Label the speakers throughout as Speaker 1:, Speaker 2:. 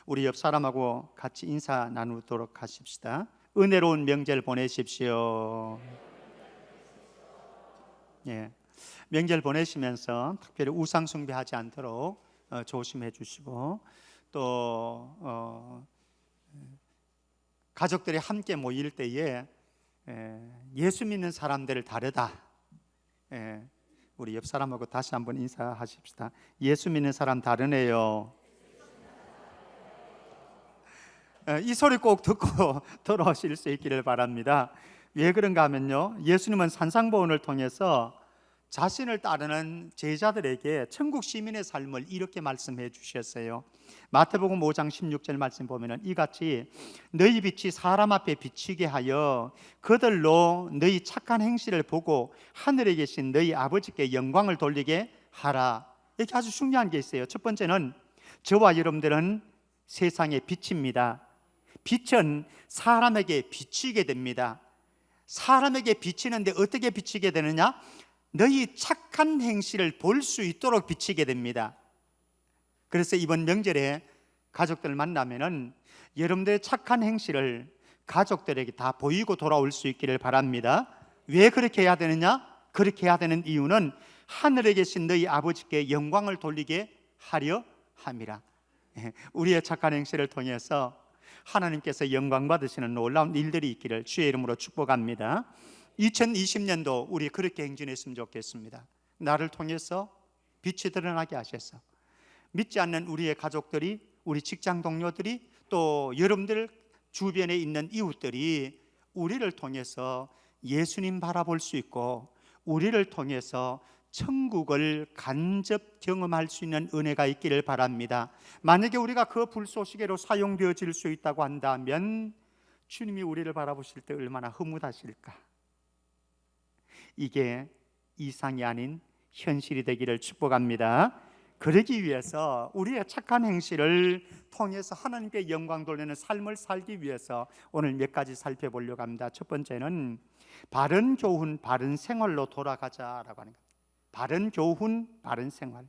Speaker 1: 우리 옆 사람하고 같이 인사 나누도록 하십시다. 은혜로운 명절 보내십시오. 예, 명절 보내시면서 특별히 우상 숭배하지 않도록 조심해 주시고, 또 가족들이 함께 모일 때에 예수 믿는 사람들을 다르다. 우리 옆 사람하고 다시 한번 인사하십시다. 예수 믿는 사람 다르네요. 이 소리 꼭 듣고 돌아오실 수 있기를 바랍니다. 왜 그런가 하면요, 예수님은 산상보훈을 통해서 자신을 따르는 제자들에게 천국 시민의 삶을 이렇게 말씀해 주셨어요. 마태복음 5장 16절 말씀 보면은 이같이 너희 빛이 사람 앞에 비치게 하여 그들로 너희 착한 행실을 보고 하늘에 계신 너희 아버지께 영광을 돌리게 하라. 이렇게 아주 중요한 게 있어요. 첫 번째는 저와 여러분들은 세상의 빛입니다. 빛은 사람에게 비치게 됩니다. 사람에게 비치는데 어떻게 비치게 되느냐? 너희 착한 행실을 볼 수 있도록 비치게 됩니다. 그래서 이번 명절에 가족들 만나면은 여러분들의 착한 행실을 가족들에게 다 보이고 돌아올 수 있기를 바랍니다. 왜 그렇게 해야 되느냐? 그렇게 해야 되는 이유는 하늘에 계신 너희 아버지께 영광을 돌리게 하려 함이라. 우리의 착한 행실을 통해서 하나님께서 영광 받으시는 놀라운 일들이 있기를 주의 이름으로 축복합니다. 2020년도 우리 그렇게 행진했으면 좋겠습니다. 나를 통해서 빛이 드러나게 하셔서 믿지 않는 우리의 가족들이, 우리 직장 동료들이, 또 여러분들 주변에 있는 이웃들이 우리를 통해서 예수님 바라볼 수 있고 우리를 통해서 천국을 간접 경험할 수 있는 은혜가 있기를 바랍니다. 만약에 우리가 그 불쏘시개로 사용되어질 수 있다고 한다면 주님이 우리를 바라보실 때 얼마나 흐뭇하실까. 이게 이상이 아닌 현실이 되기를 축복합니다. 그러기 위해서 우리의 착한 행실을 통해서 하나님께 영광 돌리는 삶을 살기 위해서 오늘 몇 가지 살펴보려고 합니다. 첫 번째는 바른 교훈, 바른 생활로 돌아가자라고 하는 겁니다. 바른 교훈, 바른 생활.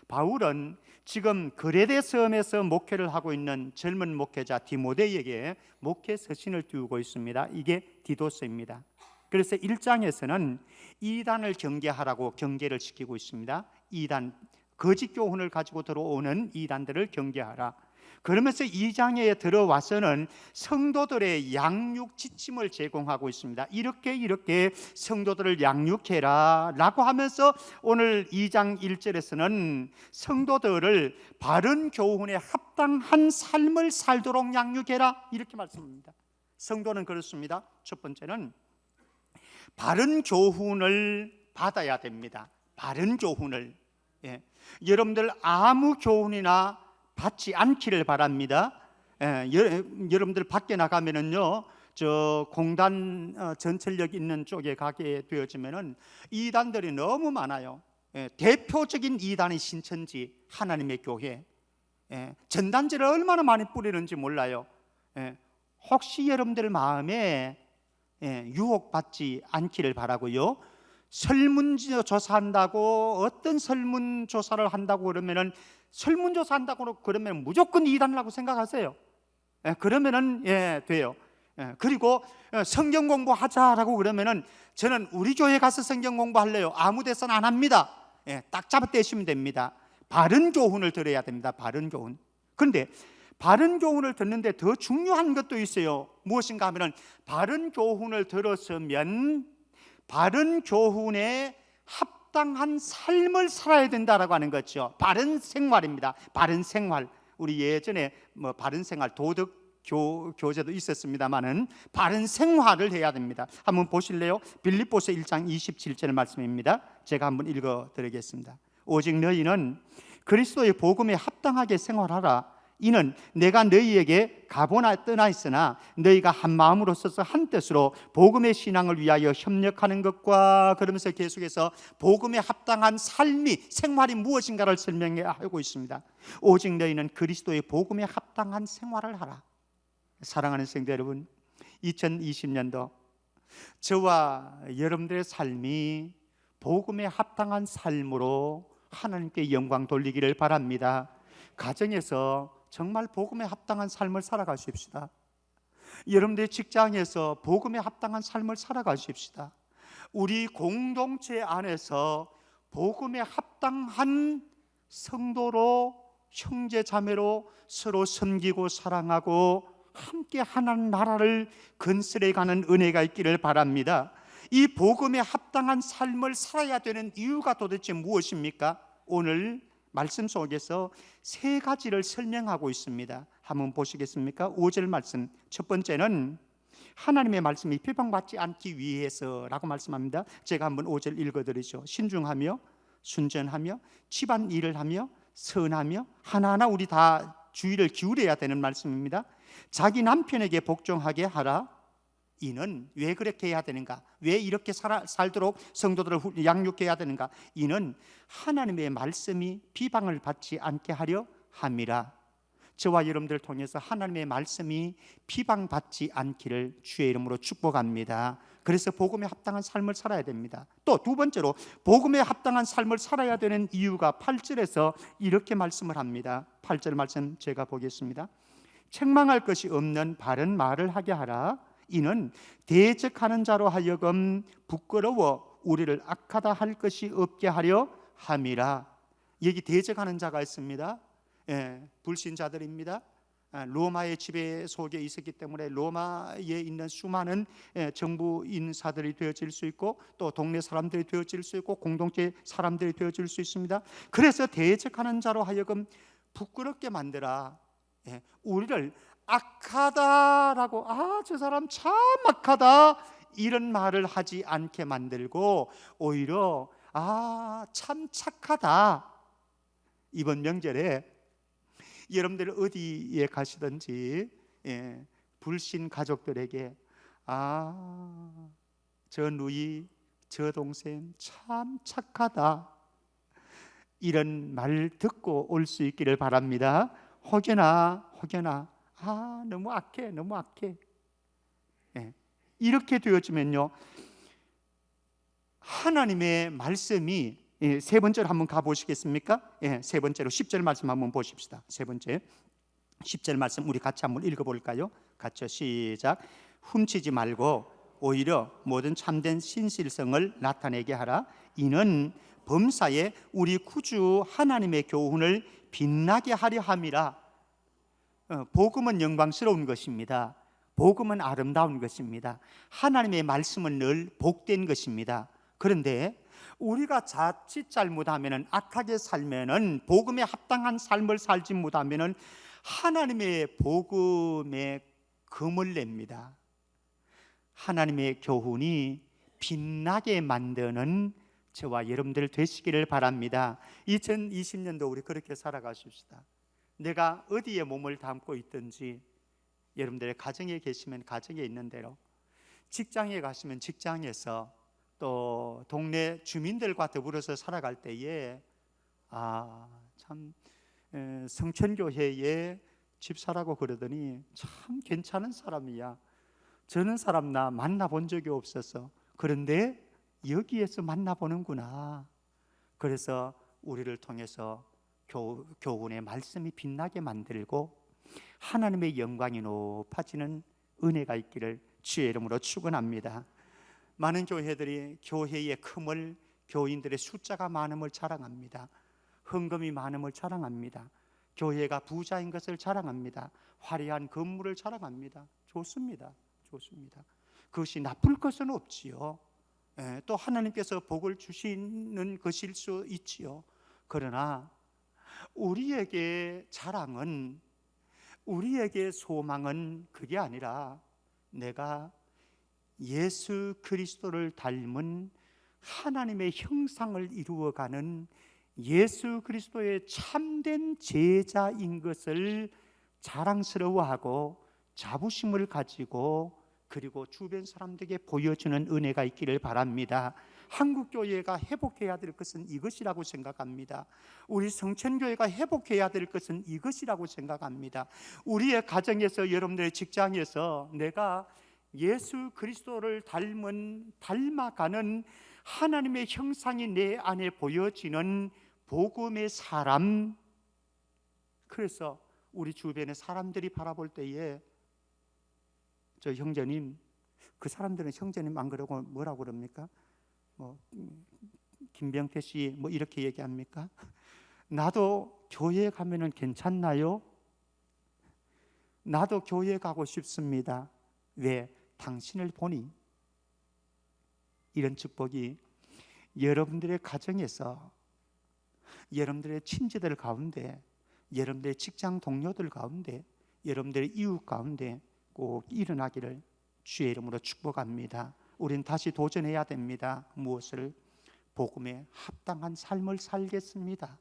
Speaker 1: 바울은 지금 그레데 섬에서 목회를 하고 있는 젊은 목회자 디모데에게 목회 서신을 띄우고 있습니다. 이게 디도서입니다. 그래서 1장에서는 이단을 경계하라고 경계를 시키고 있습니다. 이단, 거짓 교훈을 가지고 들어오는 이단들을 경계하라. 그러면서 2장에 들어와서는 성도들의 양육 지침을 제공하고 있습니다. 이렇게 성도들을 양육해라 라고 하면서 오늘 2장 1절에서는 성도들을 바른 교훈에 합당한 삶을 살도록 양육해라 이렇게 말씀합니다. 성도는 그렇습니다. 첫 번째는 바른 교훈을 받아야 됩니다. 바른 교훈을. 여러분들 아무 교훈이나 받지 않기를 바랍니다. 여러분들 밖에 나가면은요, 저 공단 전철역 있는 쪽에 가게 되어지면은 이단들이 너무 많아요. 대표적인 이단이 신천지 하나님의 교회. 전단지를 얼마나 많이 뿌리는지 몰라요. 혹시 여러분들 마음에 유혹받지 않기를 바라고요. 설문조사한다고, 어떤 설문조사를 한다고 그러면은 설문조사한다고 그러면 무조건 이단이라고 생각하세요. 그러면은 돼요. 그리고 성경 공부하자라고 그러면은 저는 우리 교회 가서 성경 공부할래요. 아무 데서는 안 합니다. 딱 잡아떼시면 됩니다. 바른 교훈을 들어야 됩니다. 바른 교훈. 그런데 바른 교훈을 듣는데 더 중요한 것도 있어요. 무엇인가 하면은 바른 교훈을 들었으면 바른 교훈에 합당한 삶을 살아야 된다라고 하는 거죠. 바른 생활입니다. 바른 생활. 우리 예전에 바른 생활 도덕 교재도 있었습니다만은 바른 생활을 해야 됩니다. 한번 보실래요? 빌립보서 1장 27절 말씀입니다. 제가 한번 읽어 드리겠습니다. 오직 너희는 그리스도의 복음에 합당하게 생활하라. 이는 내가 너희에게 가보나 떠나 있으나 너희가 한 마음으로 서서 한 뜻으로 복음의 신앙을 위하여 협력하는 것과, 그러면서 계속해서 복음에 합당한 삶이, 생활이 무엇인가를 설명하고 있습니다. 오직 너희는 그리스도의 복음에 합당한 생활을 하라. 사랑하는 성도 여러분, 2020년도 저와 여러분들의 삶이 복음에 합당한 삶으로 하나님께 영광 돌리기를 바랍니다. 가정에서 정말 복음에 합당한 삶을 살아가십시다. 여러분들의 직장에서 복음에 합당한 삶을 살아가십시다. 우리 공동체 안에서 복음에 합당한 성도로, 형제 자매로 서로 섬기고 사랑하고 함께 하나님 나라를 건설해 가는 은혜가 있기를 바랍니다. 이 복음에 합당한 삶을 살아야 되는 이유가 도대체 무엇입니까? 오늘 말씀 속에서 세 가지를 설명하고 있습니다. 한번 보시겠습니까? 5절 말씀. 첫 번째는 하나님의 말씀이 비방받지 않기 위해서라고 말씀합니다. 제가 한번 5절 읽어드리죠. 신중하며 순전하며 집안 일을 하며 선하며 하나하나 우리 다 주의를 기울여야 되는 말씀입니다. 자기 남편에게 복종하게 하라. 이는 왜 그렇게 해야 되는가? 왜 이렇게 살도록 성도들을 양육해야 되는가? 이는 하나님의 말씀이 비방을 받지 않게 하려 함이라. 저와 여러분들을 통해서 하나님의 말씀이 비방받지 않기를 주의 이름으로 축복합니다. 그래서 복음에 합당한 삶을 살아야 됩니다. 또 두 번째로 복음에 합당한 삶을 살아야 되는 이유가 8절에서 이렇게 말씀을 합니다. 8절 말씀 제가 보겠습니다. 책망할 것이 없는 바른 말을 하게 하라. 이는 대적하는 자로 하여금 부끄러워 우리를 악하다 할 것이 없게 하려 함이라. 여기 대적하는 자가 있습니다. 불신자들입니다. 로마의 지배 속에 있었기 때문에 로마에 있는 수많은 정부 인사들이 되어질 수 있고 또 동네 사람들이 되어질 수 있고 공동체 사람들이 되어질 수 있습니다. 그래서 대적하는 자로 하여금 부끄럽게 만들어 우리를 악하다라고, 저 사람 참 악하다 이런 말을 하지 않게 만들고 오히려 참 착하다. 이번 명절에 여러분들 어디에 가시든지 불신 가족들에게 저 누이, 저 동생 참 착하다 이런 말 듣고 올 수 있기를 바랍니다. 혹여나 너무 악해, 너무 악해. 이렇게 되어지면요, 하나님의 말씀이 세 번째로 한번 가보시겠습니까? 세 번째로 10절 말씀 한번 보십시다. 세 번째 10절 말씀 우리 같이 한번 읽어볼까요? 같이 시작. 훔치지 말고 오히려 모든 참된 신실성을 나타내게 하라. 이는 범사에 우리 구주 하나님의 교훈을 빛나게 하려 함이라. 복음은 영광스러운 것입니다. 복음은 아름다운 것입니다. 하나님의 말씀은 늘 복된 것입니다. 그런데 우리가 자칫 잘못하면, 악하게 살면은, 복음에 합당한 삶을 살지 못하면은 하나님의 복음에 금을 냅니다. 하나님의 교훈이 빛나게 만드는 저와 여러분들 되시기를 바랍니다. 2020년도 우리 그렇게 살아가십시다. 내가 어디에 몸을 담고 있든지, 여러분들의 가정에 계시면 가정에 있는 대로, 직장에 가시면 직장에서, 또 동네 주민들과 더불어서 살아갈 때에 참 성천교회에 집사라고 그러더니 참 괜찮은 사람이야. 저런 사람 나 만나본 적이 없어서, 그런데 여기에서 만나보는구나. 그래서 우리를 통해서 교훈의 말씀이 빛나게 만들고 하나님의 영광이 높아지는 은혜가 있기를 주의 이름으로 축원합니다. 많은 교회들이 교회의 큼을, 교인들의 숫자가 많음을 자랑합니다. 헌금이 많음을 자랑합니다. 교회가 부자인 것을 자랑합니다. 화려한 건물을 자랑합니다. 좋습니다. 그것이 나쁠 것은 없지요. 또 하나님께서 복을 주시는 것일 수 있지요. 그러나 우리에게 자랑은, 우리에게 소망은 그게 아니라 내가 예수 그리스도를 닮은 하나님의 형상을 이루어가는 예수 그리스도의 참된 제자인 것을 자랑스러워하고 자부심을 가지고, 그리고 주변 사람들에게 보여주는 은혜가 있기를 바랍니다. 한국교회가 회복해야 될 것은 이것이라고 생각합니다. 우리 성천교회가 회복해야 될 것은 이것이라고 생각합니다. 우리의 가정에서, 여러분들의 직장에서 내가 예수 그리스도를 닮아가는 하나님의 형상이 내 안에 보여지는 복음의 사람, 그래서 우리 주변의 사람들이 바라볼 때에 저 형제님, 그 사람들은 형제님 안 그러고 뭐라고 그럽니까? 뭐 김병태 씨 뭐 이렇게 얘기합니까? 나도 교회 가면은 괜찮나요? 나도 교회 가고 싶습니다. 왜? 당신을 보니. 이런 축복이 여러분들의 가정에서, 여러분들의 친지들 가운데, 여러분들의 직장 동료들 가운데, 여러분들의 이웃 가운데 꼭 일어나기를 주의 이름으로 축복합니다. 우린 다시 도전해야 됩니다. 무엇을? 복음에 합당한 삶을 살겠습니다.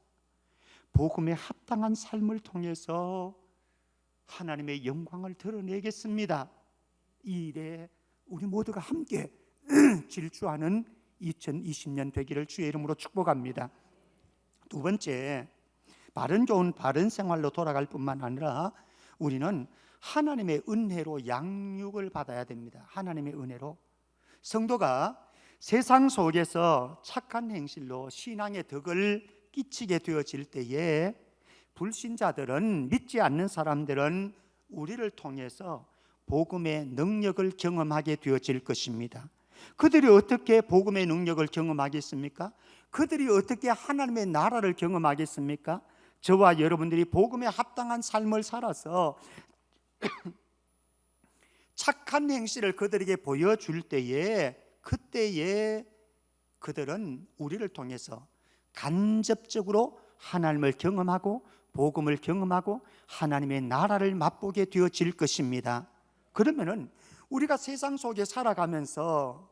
Speaker 1: 복음에 합당한 삶을 통해서 하나님의 영광을 드러내겠습니다. 이 일에 우리 모두가 함께 질주하는 2020년 되기를 주의 이름으로 축복합니다. 두 번째, 바른 교훈, 바른 생활로 돌아갈 뿐만 아니라 우리는 하나님의 은혜로 양육을 받아야 됩니다. 하나님의 은혜로. 성도가 세상 속에서 착한 행실로 신앙의 덕을 끼치게 되어질 때에 불신자들은, 믿지 않는 사람들은 우리를 통해서 복음의 능력을 경험하게 되어질 것입니다. 그들이 어떻게 복음의 능력을 경험하겠습니까? 그들이 어떻게 하나님의 나라를 경험하겠습니까? 저와 여러분들이 복음에 합당한 삶을 살아서 착한 행실을 그들에게 보여줄 때에, 그때에 그들은 우리를 통해서 간접적으로 하나님을 경험하고 복음을 경험하고 하나님의 나라를 맛보게 되어질 것입니다. 그러면은 우리가 세상 속에 살아가면서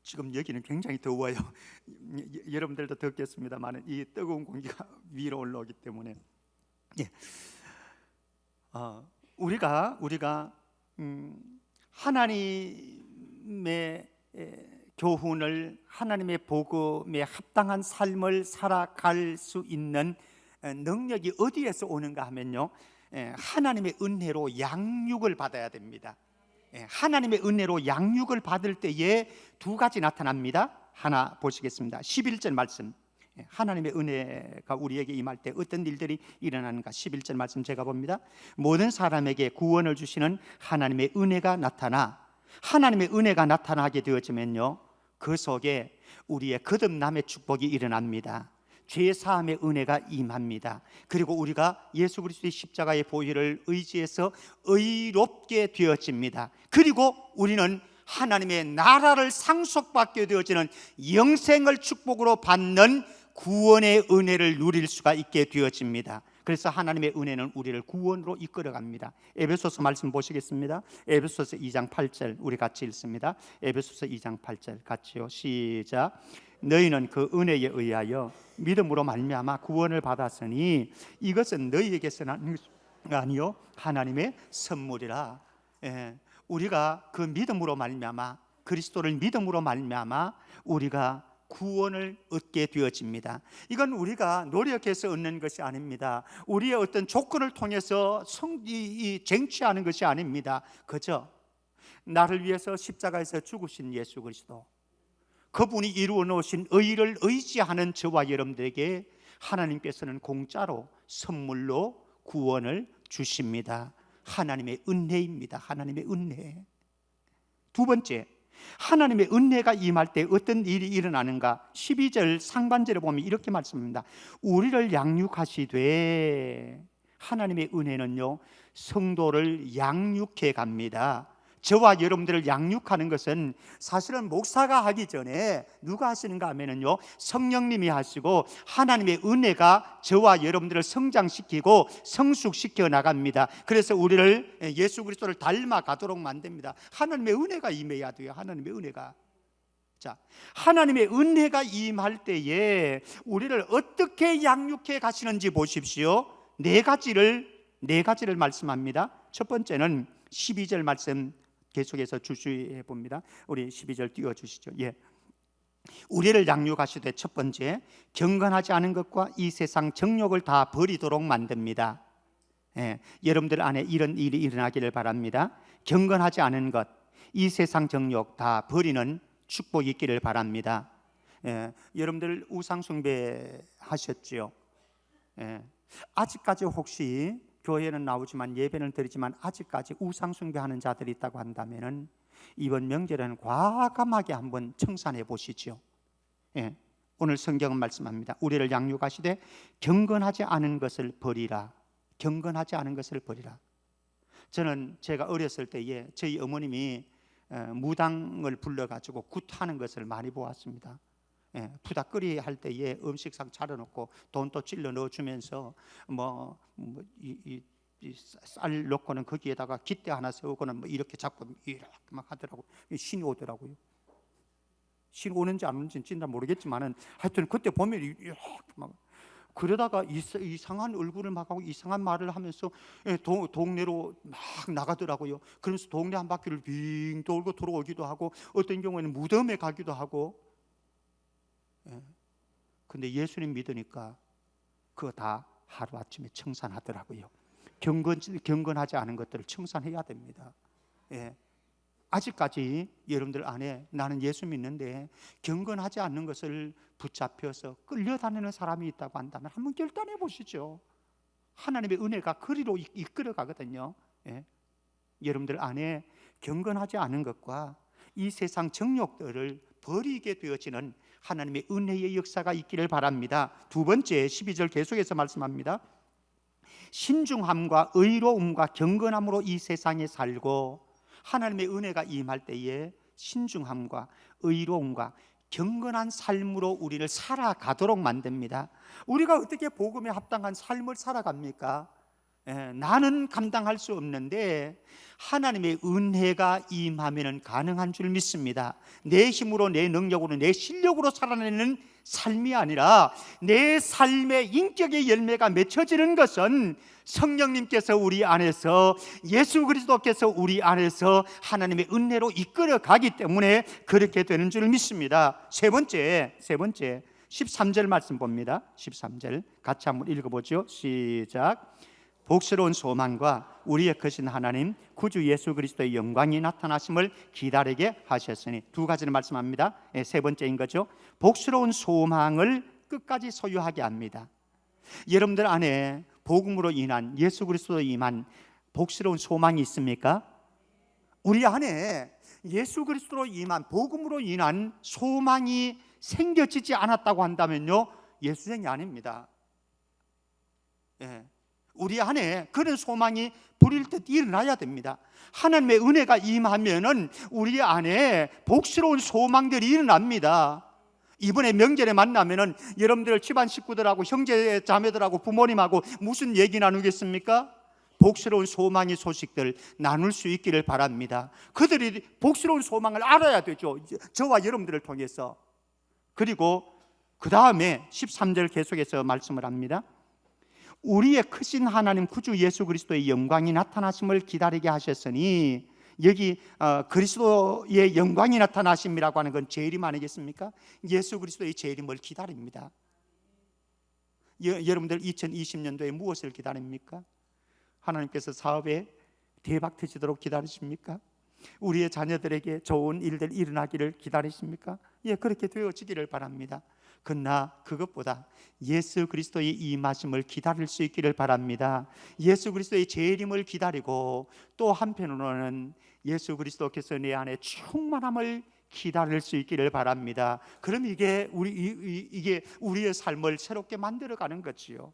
Speaker 1: 지금 여기는 굉장히 더워요. 여러분들도 덥겠습니다만 이 뜨거운 공기가 위로 올라오기 때문에 우리가 하나님의 교훈을, 하나님의 복음에 합당한 삶을 살아갈 수 있는 능력이 어디에서 오는가 하면요, 하나님의 은혜로 양육을 받아야 됩니다. 하나님의 은혜로 양육을 받을 때에 두 가지 나타납니다. 하나 보시겠습니다. 11절 말씀. 하나님의 은혜가 우리에게 임할 때 어떤 일들이 일어나는가. 11절 말씀 제가 봅니다. 모든 사람에게 구원을 주시는 하나님의 은혜가 나타나, 하나님의 은혜가 나타나게 되어지면요, 그 속에 우리의 거듭남의 축복이 일어납니다. 죄 사함의 은혜가 임합니다. 그리고 우리가 예수 그리스도의 십자가의 보혈을 의지해서 의롭게 되어집니다. 그리고 우리는 하나님의 나라를 상속받게 되어지는 영생을 축복으로 받는 구원의 은혜를 누릴 수가 있게 되어집니다. 그래서 하나님의 은혜는 우리를 구원으로 이끌어갑니다. 에베소서 말씀 보시겠습니다. 에베소서 2장 8절 우리 같이 읽습니다. 에베소서 2장 8절 같이요. 시작. 너희는 그 은혜에 의하여 믿음으로 말미암아 구원을 받았으니 이것은 너희에게서 난 아니요 하나님의 선물이라. 우리가 그 믿음으로 말미암아, 그리스도를 믿음으로 말미암아 우리가 구원을 얻게 되어집니다. 이건 우리가 노력해서 얻는 것이 아닙니다. 우리의 어떤 조건을 통해서 쟁취하는 것이 아닙니다. 그저 나를 위해서 십자가에서 죽으신 예수 그리스도, 그분이 이루어 놓으신 의를 의지하는 저와 여러분들에게 하나님께서는 공짜로 선물로 구원을 주십니다. 하나님의 은혜입니다. 하나님의 은혜. 두 번째, 하나님의 은혜가 임할 때 어떤 일이 일어나는가. 12절 상반절에 보면 이렇게 말씀합니다. 우리를 양육하시되, 하나님의 은혜는요 성도를 양육해 갑니다. 저와 여러분들을 양육하는 것은 사실은 목사가 하기 전에 누가 하시는가 하면은요 성령님이 하시고, 하나님의 은혜가 저와 여러분들을 성장시키고 성숙시켜 나갑니다. 그래서 우리를 예수 그리스도를 닮아가도록 만듭니다. 하나님의 은혜가 임해야 돼요. 하나님의 은혜가. 자, 하나님의 은혜가 임할 때에 우리를 어떻게 양육해 가시는지 보십시오. 네 가지를 말씀합니다. 첫 번째는 12절 말씀 계속해서 주시해 봅니다. 우리 12절 띄워 주시죠. 우리를 양육하시되, 첫 번째, 경건하지 않은 것과 이 세상 정욕을 다 버리도록 만듭니다. 여러분들 안에 이런 일이 일어나기를 바랍니다. 경건하지 않은 것, 이 세상 정욕 다 버리는 축복이 있기를 바랍니다. 여러분들 우상 숭배 하셨지요? 아직까지 혹시 교회는 나오지만 예배는 드리지만 아직까지 우상 숭배하는 자들이 있다고 한다면은 이번 명절에는 과감하게 한번 청산해 보시죠. 오늘 성경은 말씀합니다. 우리를 양육하시되 경건하지 않은 것을 버리라. 경건하지 않은 것을 버리라. 저는 제가 어렸을 때에 저희 어머님이 무당을 불러가지고 굿하는 것을 많이 보았습니다. 부닥거리 할 때에 음식상 차려놓고 돈 또 찔러 넣어주면서 쌀 넣고는 거기에다가 깃대 하나 세우고는 이렇게 잡고 이렇게 막 하더라고요. 신이 오더라고요. 신이 오는지 안 오는지는 진짜 모르겠지만은 하여튼 그때 보면 이렇게 막 그러다가 이상한 얼굴을 막 하고 이상한 말을 하면서 동네로 막 나가더라고요. 그래서 동네 한 바퀴를 빙 돌고 돌아오기도 하고 어떤 경우에는 무덤에 가기도 하고. 근데 예수님 믿으니까 그거 다 하루아침에 청산하더라고요. 경건하지 않은 것들을 청산해야 됩니다. 아직까지 여러분들 안에 나는 예수 믿는데 경건하지 않는 것을 붙잡혀서 끌려다니는 사람이 있다고 한다면 한번 결단해 보시죠. 하나님의 은혜가 그리로 이끌어 가거든요. 여러분들 안에 경건하지 않은 것과 이 세상 정욕들을 버리게 되어지는 하나님의 은혜의 역사가 있기를 바랍니다. 두 번째 12절 계속해서 말씀합니다. 신중함과 의로움과 경건함으로 이 세상에 살고, 하나님의 은혜가 임할 때에 신중함과 의로움과 경건한 삶으로 우리를 살아가도록 만듭니다. 우리가 어떻게 복음에 합당한 삶을 살아갑니까? 나는 감당할 수 없는데 하나님의 은혜가 임하면 가능한 줄 믿습니다. 내 힘으로, 내 능력으로, 내 실력으로 살아내는 삶이 아니라 내 삶의 인격의 열매가 맺혀지는 것은 성령님께서 우리 안에서, 예수 그리스도께서 우리 안에서 하나님의 은혜로 이끌어 가기 때문에 그렇게 되는 줄 믿습니다. 세 번째 13절 말씀 봅니다. 13절 같이 한번 읽어보죠. 시작. 복스러운 소망과 우리의 크신 하나님 구주 예수 그리스도의 영광이 나타나심을 기다리게 하셨으니. 두 가지를 말씀합니다. 세 번째인 거죠. 복스러운 소망을 끝까지 소유하게 합니다. 여러분들 안에 복음으로 인한, 예수 그리스도로 임한 복스러운 소망이 있습니까? 우리 안에 예수 그리스도로 임한, 복음으로 인한 소망이 생겨지지 않았다고 한다면요, 예수쟁이 아닙니다. 우리 안에 그런 소망이 불일 듯 일어나야 됩니다. 하나님의 은혜가 임하면은 우리 안에 복스러운 소망들이 일어납니다. 이번에 명절에 만나면은 여러분들 집안 식구들하고 형제 자매들하고 부모님하고 무슨 얘기 나누겠습니까? 복스러운 소망의 소식들 나눌 수 있기를 바랍니다. 그들이 복스러운 소망을 알아야 되죠. 저와 여러분들을 통해서. 그리고 그 다음에 13절 계속해서 말씀을 합니다. 우리의 크신 하나님 구주 예수 그리스도의 영광이 나타나심을 기다리게 하셨으니, 여기 그리스도의 영광이 나타나심이라고 하는 건 재림 아니겠습니까? 예수 그리스도의 재림을 기다립니다. 여러분들 2020년도에 무엇을 기다립니까? 하나님께서 사업에 대박 터지도록 기다리십니까? 우리의 자녀들에게 좋은 일들 일어나기를 기다리십니까? 그렇게 되어지기를 바랍니다. 그러나 그것보다 예수 그리스도의 임하심을 기다릴 수 있기를 바랍니다. 예수 그리스도의 재림을 기다리고 또 한편으로는 예수 그리스도께서 내 안에 충만함을 기다릴 수 있기를 바랍니다. 그럼 이게 우리의 삶을 새롭게 만들어가는 거지요.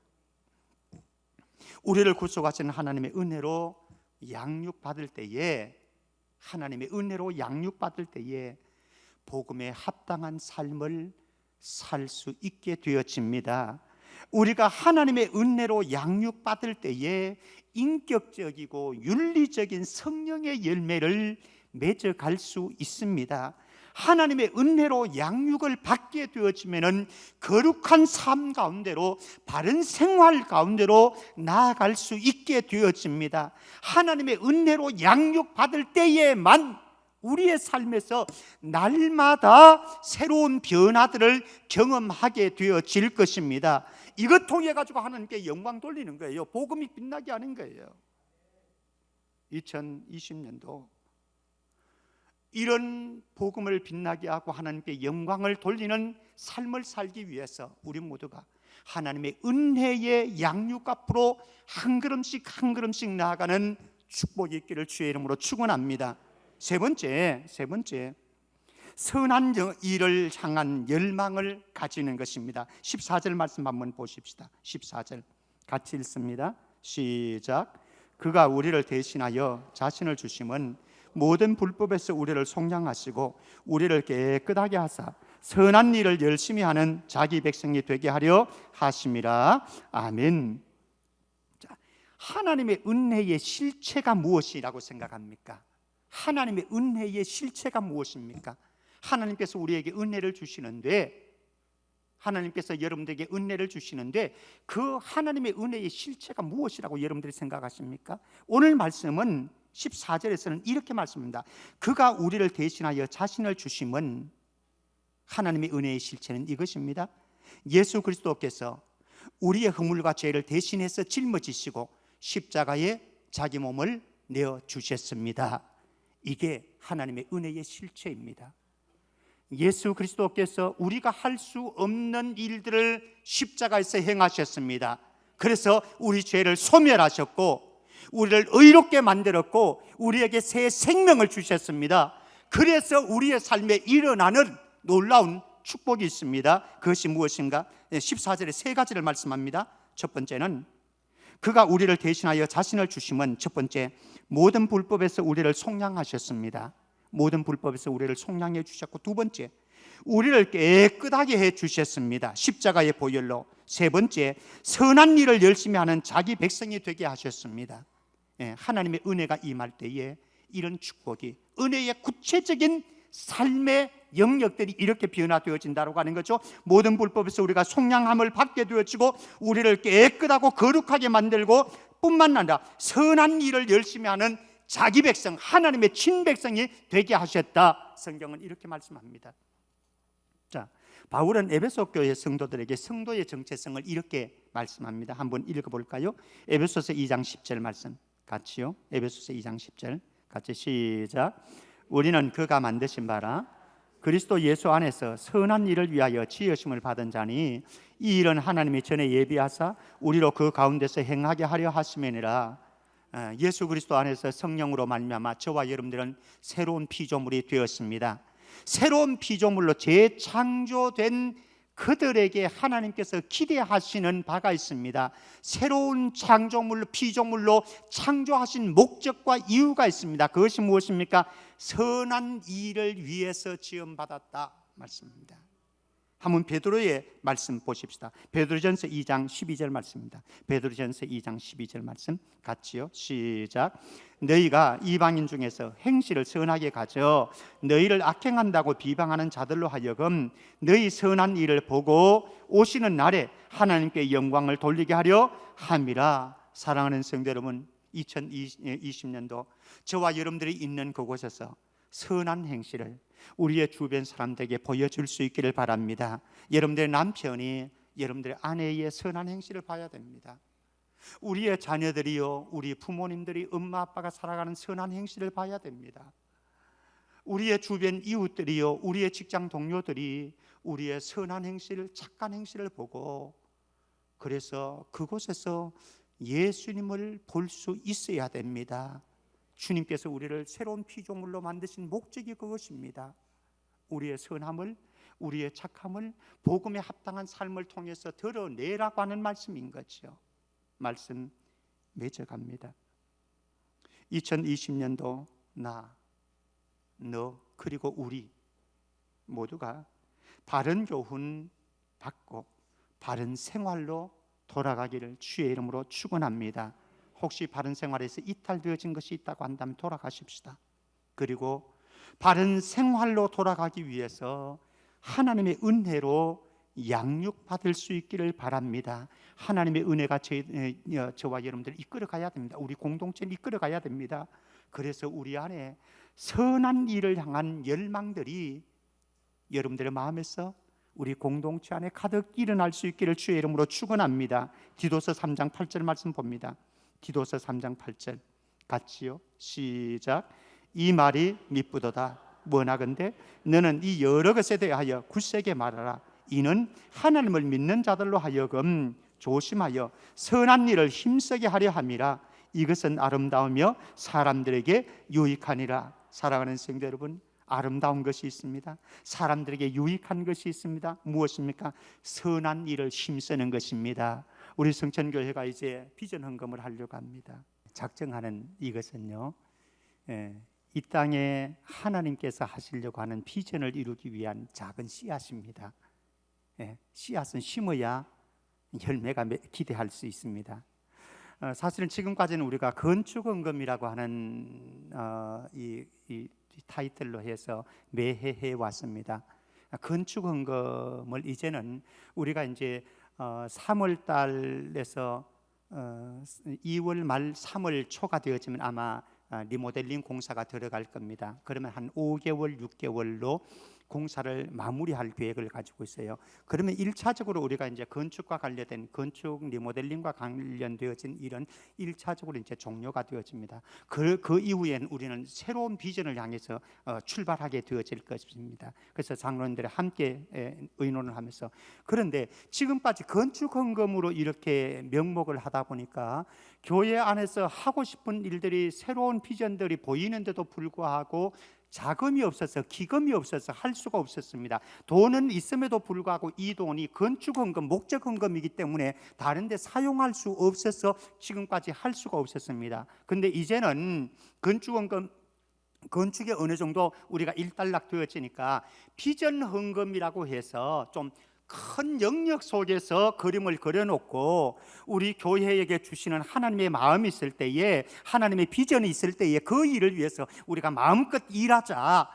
Speaker 1: 우리를 구속하신 하나님의 은혜로 양육받을 때에, 하나님의 은혜로 양육받을 때에 복음에 합당한 삶을 살 수 있게 되어집니다. 우리가 하나님의 은혜로 양육받을 때에 인격적이고 윤리적인 성령의 열매를 맺어갈 수 있습니다. 하나님의 은혜로 양육을 받게 되어지면은 거룩한 삶 가운데로, 바른 생활 가운데로 나아갈 수 있게 되어집니다. 하나님의 은혜로 양육받을 때에만 우리의 삶에서 날마다 새로운 변화들을 경험하게 되어질 것입니다. 이것 통해 가지고 하나님께 영광 돌리는 거예요. 복음이 빛나게 하는 거예요. 2020년도 이런 복음을 빛나게 하고 하나님께 영광을 돌리는 삶을 살기 위해서 우리 모두가 하나님의 은혜의 양육 앞으로 한 걸음씩 한 걸음씩 나아가는 축복이 있기를 주의 이름으로 축원합니다. 세 번째, 선한 일을 향한 열망을 가지는 것입니다. 14절 말씀 한번 보십시다. 14절 같이 읽습니다. 시작. 그가 우리를 대신하여 자신을 주심은 모든 불법에서 우리를 속량하시고 우리를 깨끗하게 하사 선한 일을 열심히 하는 자기 백성이 되게 하려 하심이라. 아멘. 자, 하나님의 은혜의 실체가 무엇이라고 생각합니까? 하나님의 은혜의 실체가 무엇입니까? 하나님께서 우리에게 은혜를 주시는데, 하나님께서 여러분들에게 은혜를 주시는데 그 하나님의 은혜의 실체가 무엇이라고 여러분들이 생각하십니까? 오늘 말씀은 14절에서는 이렇게 말씀합니다. 그가 우리를 대신하여 자신을 주심은, 하나님의 은혜의 실체는 이것입니다. 예수 그리스도께서 우리의 허물과 죄를 대신해서 짊어지시고 십자가에 자기 몸을 내어주셨습니다. 이게 하나님의 은혜의 실체입니다. 예수 그리스도께서 우리가 할 수 없는 일들을 십자가에서 행하셨습니다. 그래서 우리 죄를 소멸하셨고 우리를 의롭게 만들었고 우리에게 새 생명을 주셨습니다. 그래서 우리의 삶에 일어나는 놀라운 축복이 있습니다. 그것이 무엇인가? 14절에 세 가지를 말씀합니다. 첫 번째는 그가 우리를 대신하여 자신을 주심은, 첫 번째, 모든 불법에서 우리를 속량하셨습니다. 모든 불법에서 우리를 속량해 주셨고, 두 번째, 우리를 깨끗하게 해 주셨습니다. 십자가의 보혈로. 세 번째, 선한 일을 열심히 하는 자기 백성이 되게 하셨습니다. 하나님의 은혜가 임할 때에 이런 축복이, 은혜의 구체적인 삶의 영역들이 이렇게 변화되어진다고 하는 거죠. 모든 불법에서 우리가 속량함을 받게 되어지고 우리를 깨끗하고 거룩하게 만들고 뿐만 아니라 선한 일을 열심히 하는 자기 백성, 하나님의 친백성이 되게 하셨다. 성경은 이렇게 말씀합니다. 자, 바울은 에베소 교회 성도들에게 성도의 정체성을 이렇게 말씀합니다. 한번 읽어볼까요? 에베소서 2장 10절 말씀 같이요. 에베소서 2장 10절 같이 시작. 우리는 그가 만드신 바라 그리스도 예수 안에서 선한 일을 위하여 지으심을 받은 자니 이 일은 하나님이 전에 예비하사 우리로 그 가운데서 행하게 하려 하심이니라. 예수 그리스도 안에서 성령으로 말미암아 저와 여러분들은 새로운 피조물이 되었습니다. 새로운 피조물로 재창조된 그들에게 하나님께서 기대하시는 바가 있습니다. 새로운 창조물로, 피조물로 창조하신 목적과 이유가 있습니다. 그것이 무엇입니까? 선한 일을 위해서 지음받았다 말씀입니다. 한번 베드로의 말씀 보십시다. 베드로전서 2장 12절 말씀입니다. 베드로전서 2장 12절 말씀 같이요. 시작. 너희가 이방인 중에서 행실을 선하게 가져 너희를 악행한다고 비방하는 자들로 하여금 너희 선한 일을 보고 오시는 날에 하나님께 영광을 돌리게 하려 함이라. 사랑하는 성도 여러분, 2020년도 저와 여러분들이 있는 그곳에서 선한 행실을 우리의 주변 사람들에게 보여줄 수 있기를 바랍니다. 여러분들의 남편이 여러분들의 아내의 선한 행실을 봐야 됩니다. 우리의 자녀들이요, 우리 부모님들이, 엄마 아빠가 살아가는 선한 행실을 봐야 됩니다. 우리의 주변 이웃들이요, 우리의 직장 동료들이 우리의 선한 행실, 착한 행실을 보고 그래서 그곳에서 예수님을 볼 수 있어야 됩니다. 주님께서 우리를 새로운 피조물로 만드신 목적이 그것입니다. 우리의 선함을, 우리의 착함을 복음에 합당한 삶을 통해서 드러내라고 하는 말씀인 거죠. 말씀 맺어갑니다. 2020년도 나, 너, 그리고 우리 모두가 바른 교훈 받고 바른 생활로 돌아가기를 주의 이름으로 축원합니다. 혹시 바른 생활에서 이탈되어진 것이 있다고 한다면 돌아가십시다. 그리고 바른 생활로 돌아가기 위해서 하나님의 은혜로 양육받을 수 있기를 바랍니다. 하나님의 은혜가 저와 여러분들을 이끌어가야 됩니다. 우리 공동체를 이끌어가야 됩니다. 그래서 우리 안에 선한 일을 향한 열망들이 여러분들의 마음에서 우리 공동체 안에 가득 일어날 수 있기를 주의 이름으로 축원합니다. 디도서 3장 8절 말씀 봅니다. 디도서 3장 8절 같이요. 시작. 이 말이 미쁘도다. 뭐나건대 너는 이 여러 것에 대하여 굳세게 말하라. 이는 하나님을 믿는 자들로 하여금 조심하여 선한 일을 힘쓰게 하려 함이라. 이것은 아름다우며 사람들에게 유익하니라. 사랑하는 성도 여러분, 아름다운 것이 있습니다. 사람들에게 유익한 것이 있습니다. 무엇입니까? 선한 일을 힘쓰는 것입니다. 우리 성천교회가 이제 비전 헌금을 하려고 합니다. 작정하는 이것은요, 이 땅에 하나님께서 하시려고 하는 비전을 이루기 위한 작은 씨앗입니다. 씨앗은 심어야 열매가 기대할 수 있습니다. 사실은 지금까지는 우리가 건축헌금이라고 하는 이 타이틀로 해서 매해 해왔습니다. 건축헌금을 이제는 우리가 이제 3월 달에서 2월 말 3월 초가 되어지면 아마 리모델링 공사가 들어갈 겁니다. 그러면 한 5개월, 6개월로 공사를 마무리할 계획을 가지고 있어요. 그러면 1차적으로 우리가 이제 건축과 관련된 건축 리모델링과 관련되어진 일은 1차적으로 이제 종료가 되어집니다. 그 이후에는 우리는 새로운 비전을 향해서 출발하게 되어질 것입니다. 그래서 장로님들이 함께 의논을 하면서, 그런데 지금까지 건축 헌금으로 이렇게 명목을 하다 보니까 교회 안에서 하고 싶은 일들이, 새로운 비전들이 보이는데도 불구하고 자금이 없어서, 기금이 없어서 할 수가 없었습니다. 돈은 있음에도 불구하고 이 돈이 건축헌금, 목적헌금이기 때문에 다른 데 사용할 수 없어서 지금까지 할 수가 없었습니다. 근데 이제는 건축헌금, 건축에 어느 정도 우리가 일단락 되어지니까 비전헌금이라고 해서 좀 큰 영역 속에서 그림을 그려놓고 우리 교회에게 주시는 하나님의 마음이 있을 때에, 하나님의 비전이 있을 때에 그 일을 위해서 우리가 마음껏 일하자,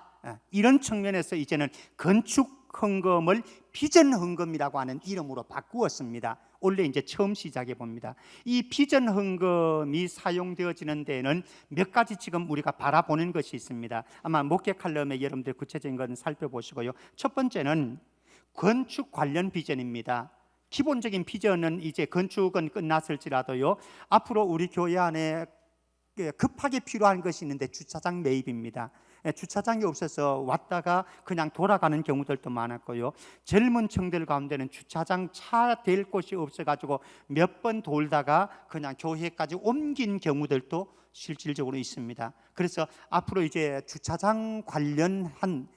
Speaker 1: 이런 측면에서 이제는 건축헌금을 비전헌금이라고 하는 이름으로 바꾸었습니다. 원래 이제 처음 시작해 봅니다. 이 비전헌금이 사용되어지는 데에는 몇 가지 지금 우리가 바라보는 것이 있습니다. 아마 목회 칼럼에 여러분들 구체적인 건 살펴보시고요. 첫 번째는 건축 관련 비전입니다. 기본적인 비전은 이제 건축은 끝났을지라도요, 앞으로 우리 교회 안에 급하게 필요한 것이 있는데 주차장 매입입니다. 주차장이 없어서 왔다가 그냥 돌아가는 경우들도 많았고요, 젊은 층들 가운데는 주차장 차 댈 곳이 없어가지고 몇 번 돌다가 그냥 교회까지 옮긴 경우들도 실질적으로 있습니다. 그래서 앞으로 이제 주차장 관련한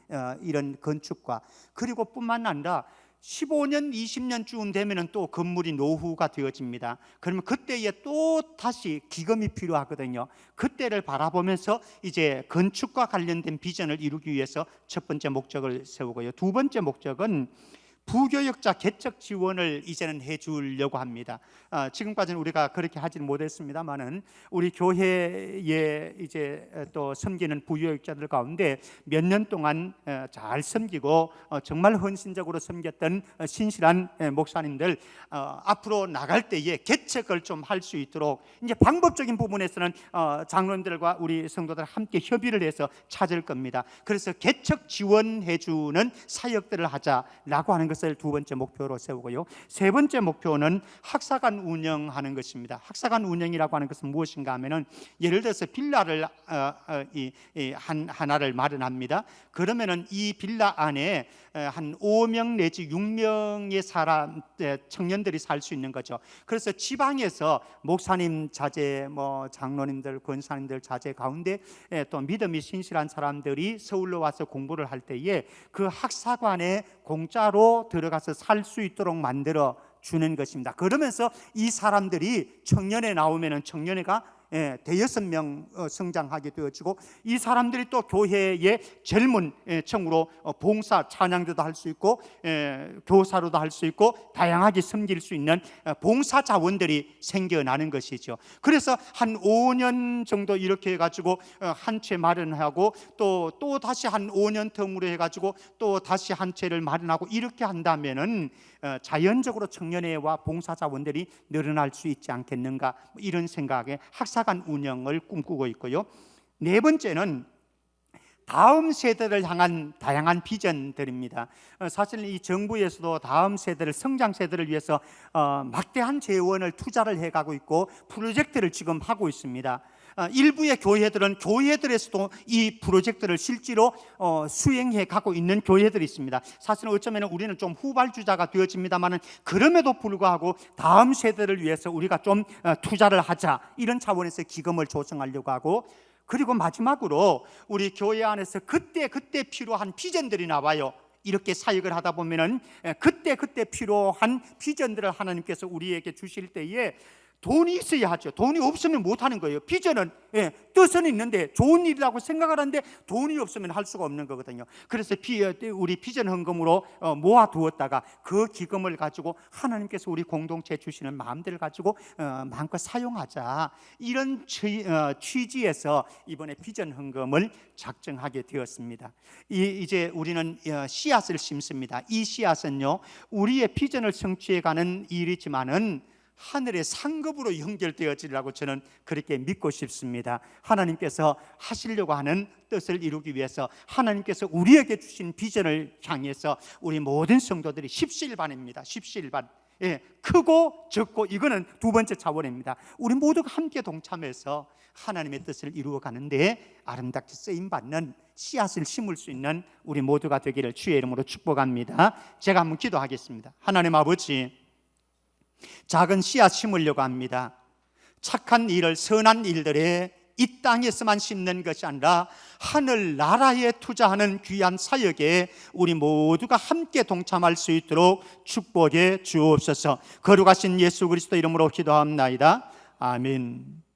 Speaker 1: 이런 건축과, 그리고 뿐만 아니라 15년, 20년쯤 되면 또 건물이 노후가 되어집니다. 그러면 그때에 또 다시 기금이 필요하거든요. 그때를 바라보면서 이제 건축과 관련된 비전을 이루기 위해서 첫 번째 목적을 세우고요. 두 번째 목적은 부교역자 개척 지원을 이제는 해주려고 합니다. 지금까지는 우리가 그렇게 하지는 못했습니다만은 우리 교회에 이제 또 섬기는 부교역자들 가운데 몇 년 동안 잘 섬기고 정말 헌신적으로 섬겼던 신실한 목사님들, 앞으로 나갈 때에 개척을 좀 할 수 있도록 이제 방법적인 부분에서는 장로님들과 우리 성도들 함께 협의를 해서 찾을 겁니다. 그래서 개척 지원해주는 사역들을 하자라고 하는 것을 두 번째 목표로 세우고요. 세 번째 목표는 학사관 운영하는 것입니다. 학사관 운영이라고 하는 것은 무엇인가 하면은, 예를 들어서 빌라를 하나를 마련합니다. 그러면은 이 빌라 안에 한 5명 내지 6명의 사람, 청년들이 살 수 있는 거죠. 그래서 지방에서 목사님 자제, 장로님들, 권사님들 자제 가운데 또 믿음이 신실한 사람들이 서울로 와서 공부를 할 때에 그 학사관에 공짜로 들어가서 살 수 있도록 만들어 주는 것입니다. 그러면서 이 사람들이 청년에 나오면은 청년회가 대여섯 명 성장하게 되어지고, 이 사람들이 또 교회의 젊은 층으로 봉사, 찬양도도 할 수 있고 교사로도 할 수 있고 다양하게 섬길 수 있는 봉사 자원들이 생겨나는 것이죠. 그래서 한 5년 정도 이렇게 해가지고 한 채 마련하고 또 다시 한 5년 텀으로 해가지고 또 다시 한 채를 마련하고, 이렇게 한다면은 자연적으로 청년회와 봉사 자원들이 늘어날 수 있지 않겠는가, 이런 생각에 학사관 운영을 꿈꾸고 있고요. 네 번째는 다음 세대를 향한 다양한 비전들입니다. 사실 이 정부에서도 다음 세대를, 성장 세대를 위해서 막대한 재원을 투자를 해가고 있고 프로젝트를 지금 하고 있습니다. 일부의 교회들은 교회들에서도 이 프로젝트를 실제로 수행해 가고 있는 교회들이 있습니다. 사실은 어쩌면 우리는 좀 후발주자가 되어집니다만 그럼에도 불구하고 다음 세대를 위해서 우리가 좀 투자를 하자, 이런 차원에서 기금을 조성하려고 하고, 그리고 마지막으로 우리 교회 안에서 그때 필요한 비전들이 나와요. 이렇게 사역을 하다 보면은 그때 필요한 비전들을 하나님께서 우리에게 주실 때에 돈이 있어야 하죠. 돈이 없으면 못 하는 거예요. 비전은 뜻은 있는데 좋은 일이라고 생각을 하는데 돈이 없으면 할 수가 없는 거거든요. 그래서 우리 비전 헌금으로 모아두었다가 그 기금을 가지고 하나님께서 우리 공동체에 주시는 마음들을 가지고 마음껏 사용하자, 이런 취지에서 이번에 비전 헌금을 작정하게 되었습니다. 이제 우리는 씨앗을 심습니다. 이 씨앗은요, 우리의 비전을 성취해가는 일이지만은 하늘의 상급으로 연결되어지리라고 저는 그렇게 믿고 싶습니다. 하나님께서 하시려고 하는 뜻을 이루기 위해서 하나님께서 우리에게 주신 비전을 향해서 우리 모든 성도들이 십시일반입니다. 십시일반. 크고 적고, 이거는 두 번째 차원입니다. 우리 모두가 함께 동참해서 하나님의 뜻을 이루어가는데 아름답게 쓰임받는 씨앗을 심을 수 있는 우리 모두가 되기를 주의 이름으로 축복합니다. 제가 한번 기도하겠습니다. 하나님 아버지, 작은 씨앗 심으려고 합니다. 착한 일을, 선한 일들에 이 땅에서만 심는 것이 아니라 하늘 나라에 투자하는 귀한 사역에 우리 모두가 함께 동참할 수 있도록 축복해 주옵소서. 거룩하신 예수 그리스도 이름으로 기도합나이다. 아멘.